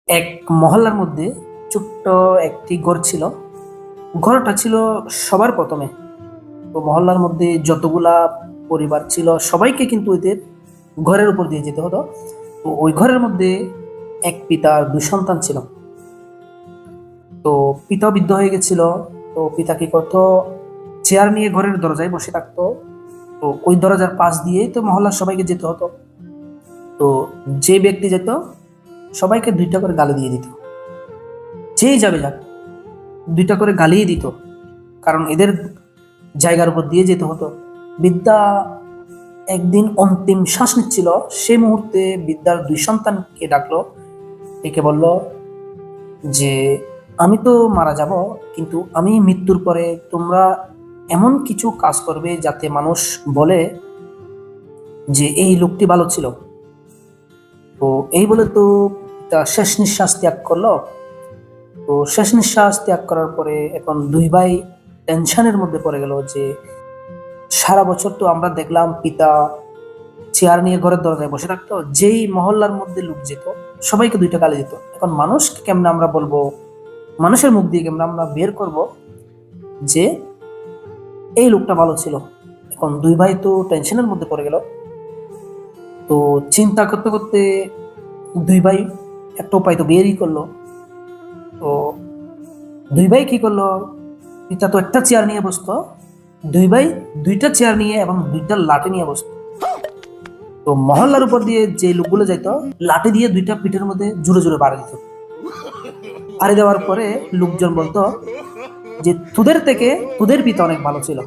এক মহল্লার মধ্যে ছোট্ট একটি ঘর ছিল। ঘরটা ছিল সবার প্রথমে। তো মহল্লার মধ্যে যতগুলা পরিবার ছিল সবাইকে কিন্তু ওদের ঘরের উপর দিয়ে যেতে হতো। তো ওই ঘরের মধ্যে এক পিতার দুই সন্তান ছিল। তো পিতা বৃদ্ধ হয়ে গেছিল। তো পিতা কি করতো, চেয়ার নিয়ে ঘরের দরজায় বসে থাকতো। তো ওই দরজার পাশ দিয়ে তো মহল্লার সবাইকে যেতে হতো। তো যে ব্যক্তি যেত সবাইকে দুইটা করে গালি দিয়ে দিত। যেই যাবে যাক, দুইটা করে গালিয়ে দিত, কারণ এদের জায়গার উপর দিয়ে যেতে হতো। বিদ্যা একদিন অন্তিম শ্বাস নিচ্ছিল, সেই মুহূর্তে বিদ্যার দুই সন্তানকে ডাকলো, একে বলল যে আমি তো মারা যাব, কিন্তু আমি মৃত্যুর পরে তোমরা এমন কিছু কাজ করবে যাতে মানুষ বলে যে এই লোকটি ভালো ছিল। তো এই বলে তো পিতা শেষ নিঃশ্বাস ত্যাগ করলো। তো শেষ নিঃশ্বাস ত্যাগ করার পরে এখন দুই ভাই টেনশনের মধ্যে পড়ে গেল যে সারা বছর তো আমরা দেখলাম পিতা চেয়ার নিয়ে ঘরের দরজায় বসে থাকতো, যেই মহল্লার মধ্যে লোক যেত সবাইকে দুইটা গালি দিত। এখন মানুষকে কেমনে আমরা বলবো, মানুষের মুখ দিয়ে কেমনে আমরা বের করব যে এই লোকটা ভালো ছিল। এখন দুই ভাই তো টেনশনের মধ্যে পড়ে গেল। তো চিন্তা করতে করতে দুই ভাই একটা উপায় তো বেরই করলো। তো দুই ভাই কি করলো, পিতা তো একটা চেয়ার নিয়ে বসতো, দুই ভাই দুইটা চেয়ার নিয়ে এবং দুইটা লাঠি নিয়ে বসতো। তো মহল্লার উপর দিয়ে যে লোকগুলো যাইতো লাঠি দিয়ে দুইটা পিঠের মধ্যে জোরে জোরে বাড়ি দিত। বাড়ি দেওয়ার পরে লোকজন বলতো যে তোদের থেকে তোদের পিতা অনেক ভালো ছিল।